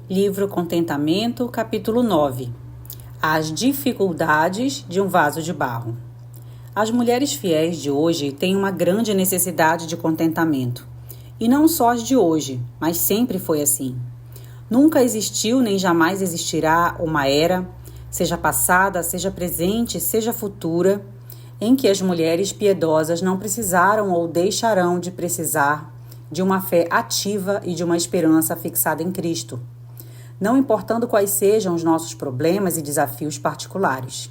Livro Contentamento, capítulo 9. As dificuldades de um vaso de barro. As mulheres fiéis de hoje têm uma grande necessidade de contentamento. E não só as de hoje, mas sempre foi assim. Nunca existiu nem jamais existirá uma era, seja passada, seja presente, seja futura, em que as mulheres piedosas não precisaram ou deixarão de precisar de uma fé ativa e de uma esperança fixada em Cristo, não importando quais sejam os nossos problemas e desafios particulares.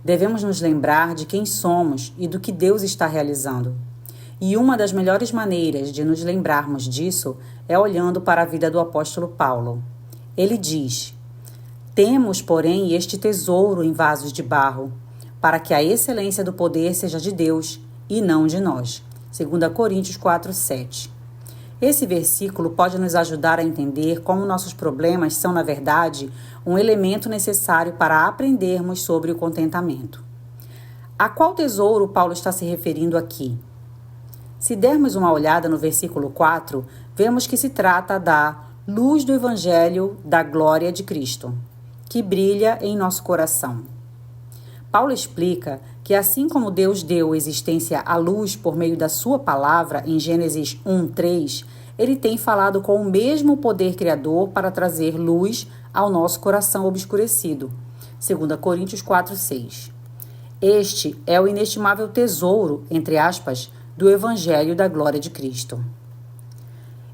Devemos nos lembrar de quem somos e do que Deus está realizando. E uma das melhores maneiras de nos lembrarmos disso é olhando para a vida do apóstolo Paulo. Ele diz: "Temos, porém, este tesouro em vasos de barro, para que a excelência do poder seja de Deus e não de nós." 2 Coríntios 4:7. Esse versículo pode nos ajudar a entender como nossos problemas são, na verdade, um elemento necessário para aprendermos sobre o contentamento. A qual tesouro Paulo está se referindo aqui? Se dermos uma olhada no versículo 4, vemos que se trata da luz do Evangelho da glória de Cristo, que brilha em nosso coração. Paulo explica que assim como Deus deu existência à luz por meio da sua palavra em Gênesis 1:3, ele tem falado com o mesmo poder criador para trazer luz ao nosso coração obscurecido. 2 Coríntios 4:6. Este é o inestimável tesouro, entre aspas, do Evangelho da glória de Cristo.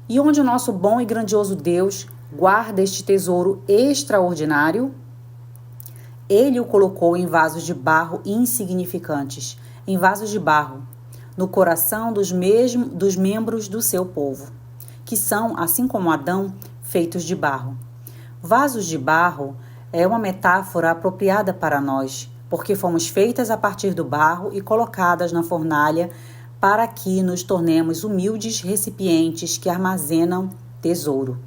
E onde o nosso bom e grandioso Deus guarda este tesouro extraordinário? Ele o colocou em vasos de barro insignificantes, em vasos de barro, no coração dos membros do seu povo, que são, assim como Adão, feitos de barro. Vasos de barro é uma metáfora apropriada para nós, porque fomos feitas a partir do barro e colocadas na fornalha para que nos tornemos humildes recipientes que armazenam tesouro.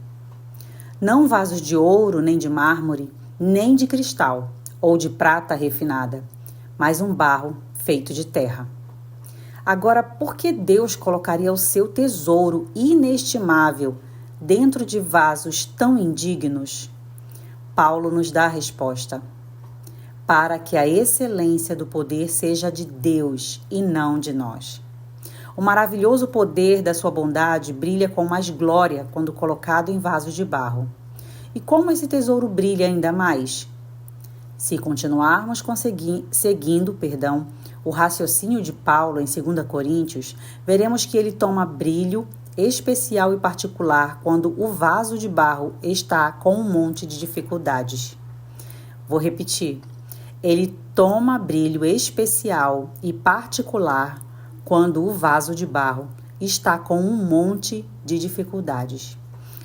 Não vasos de ouro, nem de mármore, nem de cristal, ou de prata refinada, mas um barro feito de terra. Agora, por que Deus colocaria o seu tesouro inestimável dentro de vasos tão indignos? Paulo nos dá a resposta: para que a excelência do poder seja de Deus e não de nós. O maravilhoso poder da sua bondade brilha com mais glória quando colocado em vasos de barro. E como esse tesouro brilha ainda mais? Se continuarmos seguindo o raciocínio de Paulo em 2 Coríntios, veremos que ele toma brilho especial e particular quando o vaso de barro está com um monte de dificuldades. Vou repetir. Ele toma brilho especial e particular quando o vaso de barro está com um monte de dificuldades.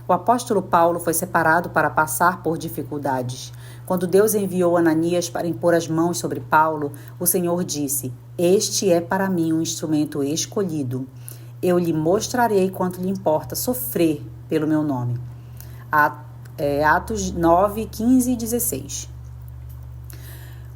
O apóstolo Paulo foi separado para passar por dificuldades. Quando Deus enviou Ananias para impor as mãos sobre Paulo, o Senhor disse: "Este é para mim um instrumento escolhido. Eu lhe mostrarei quanto lhe importa sofrer pelo meu nome." Atos 9, 15 e 16.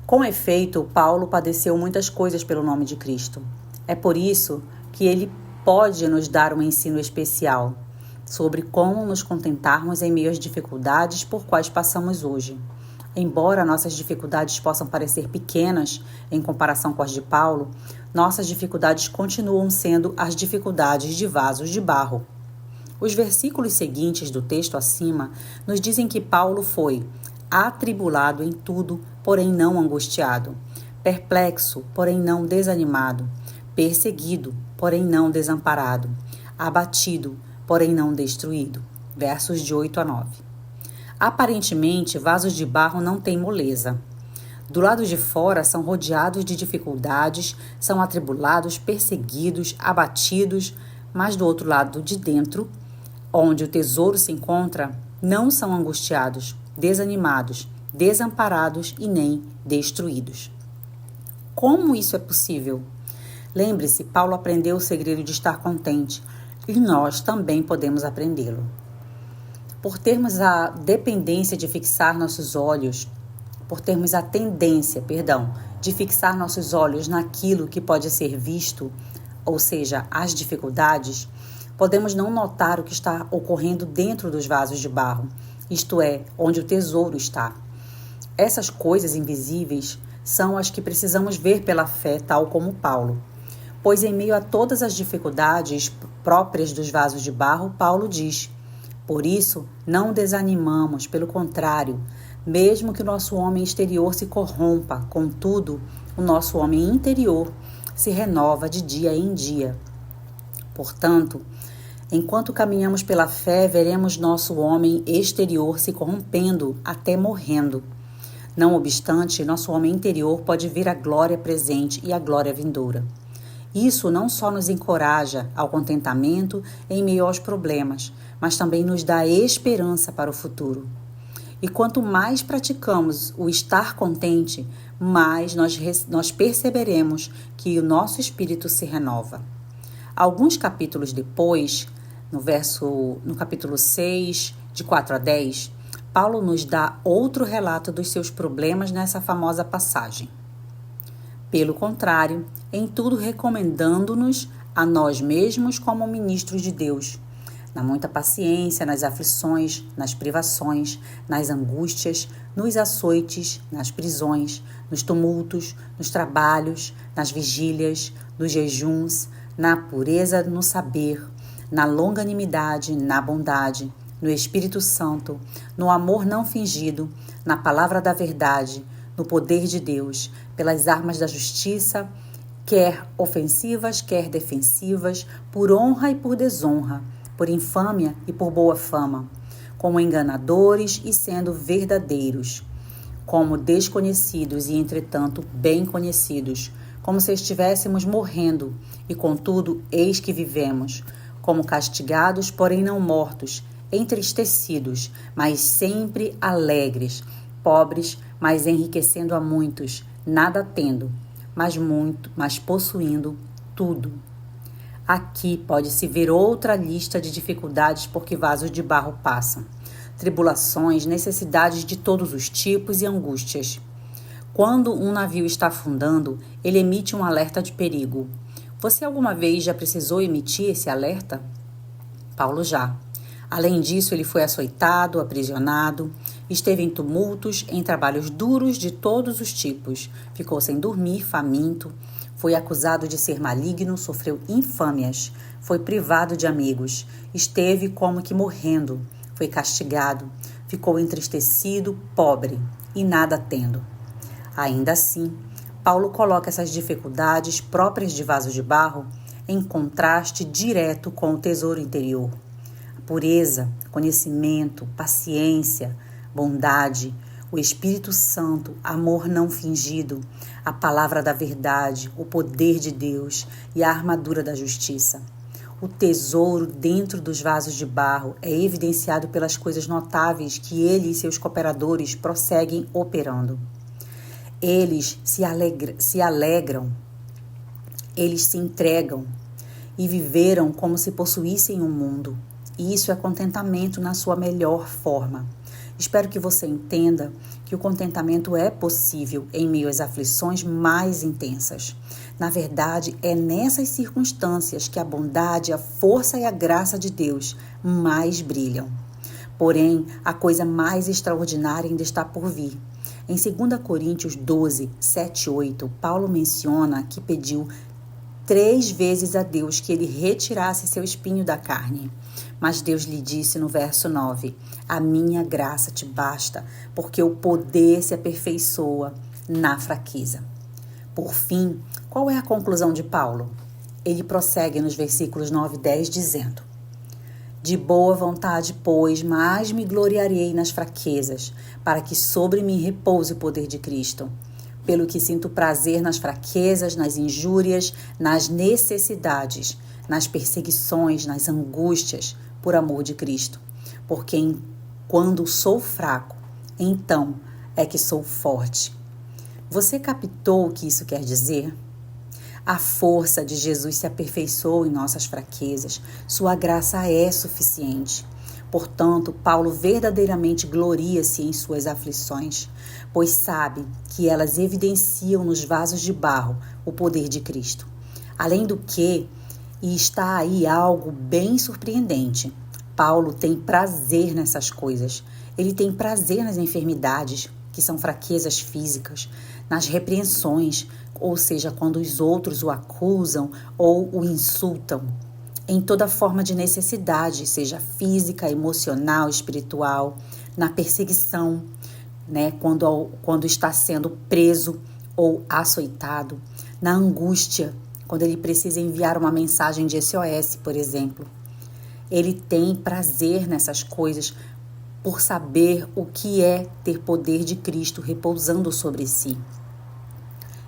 Com efeito, Paulo padeceu muitas coisas pelo nome de Cristo. É por isso que ele pode nos dar um ensino especial sobre como nos contentarmos em meio às dificuldades por quais passamos hoje. Embora nossas dificuldades possam parecer pequenas em comparação com as de Paulo, nossas dificuldades continuam sendo as dificuldades de vasos de barro. Os versículos seguintes do texto acima nos dizem que Paulo foi atribulado em tudo, porém não angustiado, perplexo, porém não desanimado, perseguido, porém não desamparado, abatido, porém não destruído. Versos de 8 a 9. Aparentemente, vasos de barro não têm moleza. Do lado de fora são rodeados de dificuldades, são atribulados, perseguidos, abatidos, mas do outro lado de dentro, onde o tesouro se encontra, não são angustiados, desanimados, desamparados e nem destruídos. Como isso é possível? Lembre-se, Paulo aprendeu o segredo de estar contente e nós também podemos aprendê-lo. Por termos a dependência de fixar nossos olhos, por termos a tendência, de fixar nossos olhos naquilo que pode ser visto, ou seja, as dificuldades, podemos não notar o que está ocorrendo dentro dos vasos de barro isto é, onde o tesouro está. Essas coisas invisíveis são as que precisamos ver pela fé, tal como Paulo. Pois em meio a todas as dificuldades próprias dos vasos de barro, Paulo diz: por isso, não desanimamos, pelo contrário, mesmo que o nosso homem exterior se corrompa, contudo, o nosso homem interior se renova de dia em dia. Portanto, enquanto caminhamos pela fé, veremos nosso homem exterior se corrompendo até morrendo. Não obstante, nosso homem interior pode ver a glória presente e a glória vindoura. Isso não só nos encoraja ao contentamento em meio aos problemas, mas também nos dá esperança para o futuro. E quanto mais praticamos o estar contente, mais nós perceberemos que o nosso espírito se renova. Alguns capítulos depois, no capítulo 6, de 4 a 10, Paulo nos dá outro relato dos seus problemas nessa famosa passagem. Pelo contrário, em tudo recomendando-nos a nós mesmos como ministros de Deus, na muita paciência, nas aflições, nas privações, nas angústias, nos açoites, nas prisões, nos tumultos, nos trabalhos, nas vigílias, nos jejuns, na pureza no saber, na longanimidade, na bondade, no Espírito Santo, no amor não fingido, na palavra da verdade, no poder de Deus, pelas armas da justiça, quer ofensivas, quer defensivas, por honra e por desonra, por infâmia e por boa fama, como enganadores e sendo verdadeiros, como desconhecidos e, entretanto, bem conhecidos, como se estivéssemos morrendo, e contudo, eis que vivemos, como castigados, porém não mortos, entristecidos, mas sempre alegres, pobres, mas enriquecendo a muitos, nada tendo, mas possuindo tudo. Aqui pode-se ver outra lista de dificuldades por que vasos de barro passam. Tribulações, necessidades de todos os tipos e angústias. Quando um navio está afundando, ele emite um alerta de perigo. Você alguma vez já precisou emitir esse alerta? Paulo já. Além disso, ele foi açoitado, aprisionado, esteve em tumultos, em trabalhos duros de todos os tipos, ficou sem dormir, faminto, foi acusado de ser maligno, sofreu infâmias, foi privado de amigos, esteve como que morrendo, foi castigado, ficou entristecido, pobre e nada tendo. Ainda assim, Paulo coloca essas dificuldades próprias de vaso de barro em contraste direto com o tesouro interior. Pureza, conhecimento, paciência, bondade, o Espírito Santo, amor não fingido, a palavra da verdade, o poder de Deus e a armadura da justiça. O tesouro dentro dos vasos de barro é evidenciado pelas coisas notáveis que ele e seus cooperadores prosseguem operando. Eles se alegram, eles se entregam e viveram como se possuíssem um mundo. E isso é contentamento na sua melhor forma. Espero que você entenda que o contentamento é possível em meio às aflições mais intensas. Na verdade, é nessas circunstâncias que a bondade, a força e a graça de Deus mais brilham. Porém, a coisa mais extraordinária ainda está por vir. Em 2 Coríntios 12, 7 e 8, Paulo menciona que pediu 3 vezes a Deus que ele retirasse seu espinho da carne. Mas Deus lhe disse no verso 9, a minha graça te basta, porque o poder se aperfeiçoa na fraqueza. Por fim, qual é a conclusão de Paulo? Ele prossegue nos versículos 9 e 10 dizendo, de boa vontade, pois, mais me gloriarei nas fraquezas, para que sobre mim repouse o poder de Cristo. Pelo que sinto prazer nas fraquezas, nas injúrias, nas necessidades, nas perseguições, nas angústias, por amor de Cristo. Porque quando sou fraco, então é que sou forte. Você captou o que isso quer dizer? A força de Jesus se aperfeiçoou em nossas fraquezas. Sua graça é suficiente. Portanto, Paulo verdadeiramente gloria-se em suas aflições, pois sabe que elas evidenciam nos vasos de barro o poder de Cristo. Além do que, e está aí algo bem surpreendente, Paulo tem prazer nessas coisas. Ele tem prazer nas enfermidades, que são fraquezas físicas, nas repreensões, ou seja, quando os outros o acusam ou o insultam, em toda forma de necessidade, seja física, emocional, espiritual, na perseguição, quando está sendo preso ou açoitado, na angústia, quando ele precisa enviar uma mensagem de SOS, por exemplo. Ele tem prazer nessas coisas por saber o que é ter poder de Cristo repousando sobre si.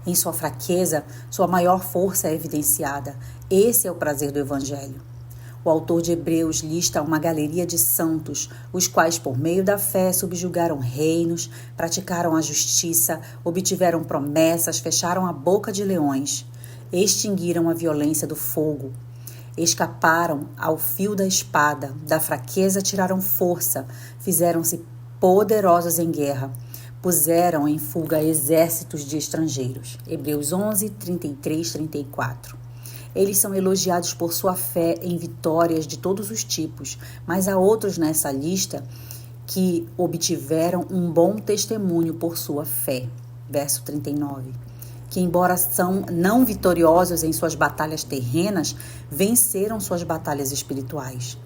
Em sua fraqueza, sua maior força é evidenciada. Esse é o prazer do Evangelho. O autor de Hebreus lista uma galeria de santos, os quais, por meio da fé, subjugaram reinos, praticaram a justiça, obtiveram promessas, fecharam a boca de leões, extinguiram a violência do fogo, escaparam ao fio da espada, da fraqueza tiraram força, fizeram-se poderosos em guerra, puseram em fuga exércitos de estrangeiros. Hebreus 11, 33, 34. Eles são elogiados por sua fé em vitórias de todos os tipos, mas há outros nessa lista que obtiveram um bom testemunho por sua fé. Verso 39. Que, embora são não vitoriosos em suas batalhas terrenas, venceram suas batalhas espirituais.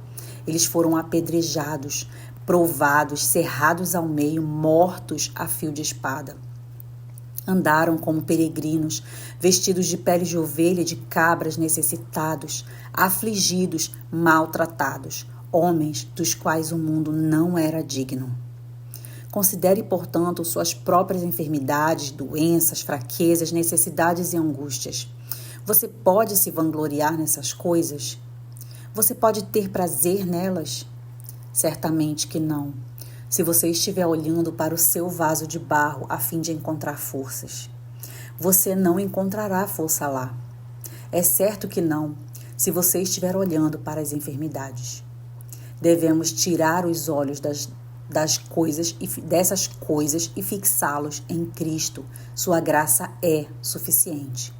Eles foram apedrejados, provados, cerrados ao meio, mortos a fio de espada. Andaram como peregrinos, vestidos de peles de ovelha e de cabras, necessitados, afligidos, maltratados, homens dos quais o mundo não era digno. Considere, portanto, suas próprias enfermidades, doenças, fraquezas, necessidades e angústias. Você pode se vangloriar nessas coisas? Você pode ter prazer nelas? Certamente que não, se você estiver olhando para o seu vaso de barro a fim de encontrar forças. Você não encontrará força lá. É certo que não, se você estiver olhando para as enfermidades. Devemos tirar os olhos dessas coisas e fixá-los em Cristo. Sua graça é suficiente.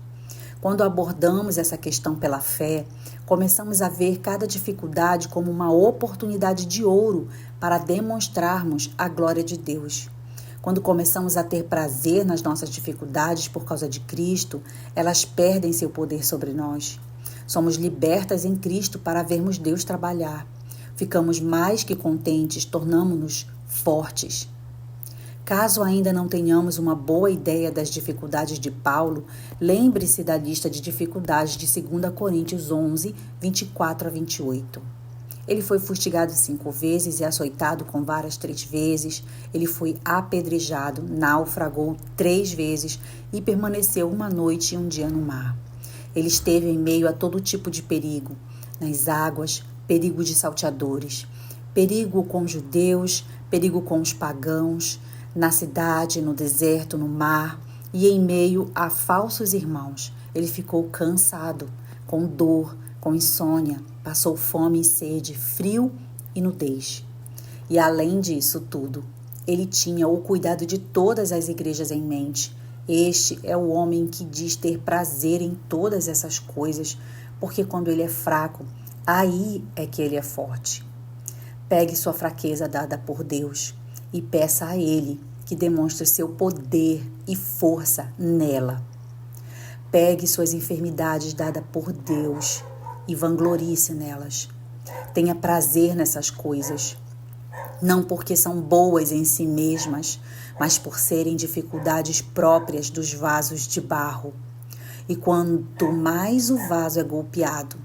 Quando abordamos essa questão pela fé, começamos a ver cada dificuldade como uma oportunidade de ouro para demonstrarmos a glória de Deus. Quando começamos a ter prazer nas nossas dificuldades por causa de Cristo, elas perdem seu poder sobre nós. Somos libertas em Cristo para vermos Deus trabalhar. Ficamos mais que contentes, tornamo-nos fortes. Caso ainda não tenhamos uma boa ideia das dificuldades de Paulo, lembre-se da lista de dificuldades de 2 Coríntios 11, 24 a 28. Ele foi fustigado 5 vezes e açoitado com varas 3 vezes. Ele foi apedrejado, naufragou 3 vezes e permaneceu 1 noite e 1 dia no mar. Ele esteve em meio a todo tipo de perigo, nas águas, perigo de salteadores, perigo com os judeus, perigo com os pagãos, na cidade, no deserto, no mar e em meio a falsos irmãos. Ele ficou cansado, com dor, com insônia, passou fome e sede, frio e nudez. E além disso tudo, ele tinha o cuidado de todas as igrejas em mente. Este é o homem que diz ter prazer em todas essas coisas, porque quando ele é fraco, aí é que ele é forte. Pegue sua fraqueza dada por Deus e peça a Ele que demonstre seu poder e força nela. Pegue suas enfermidades dadas por Deus e vanglorie-se nelas. Tenha prazer nessas coisas, não porque são boas em si mesmas, mas por serem dificuldades próprias dos vasos de barro. E quanto mais o vaso é golpeado,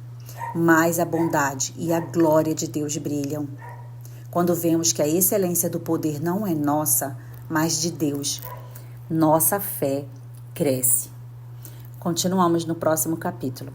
mais a bondade e a glória de Deus brilham. Quando vemos que a excelência do poder não é nossa, mas de Deus, nossa fé cresce. Continuamos no próximo capítulo.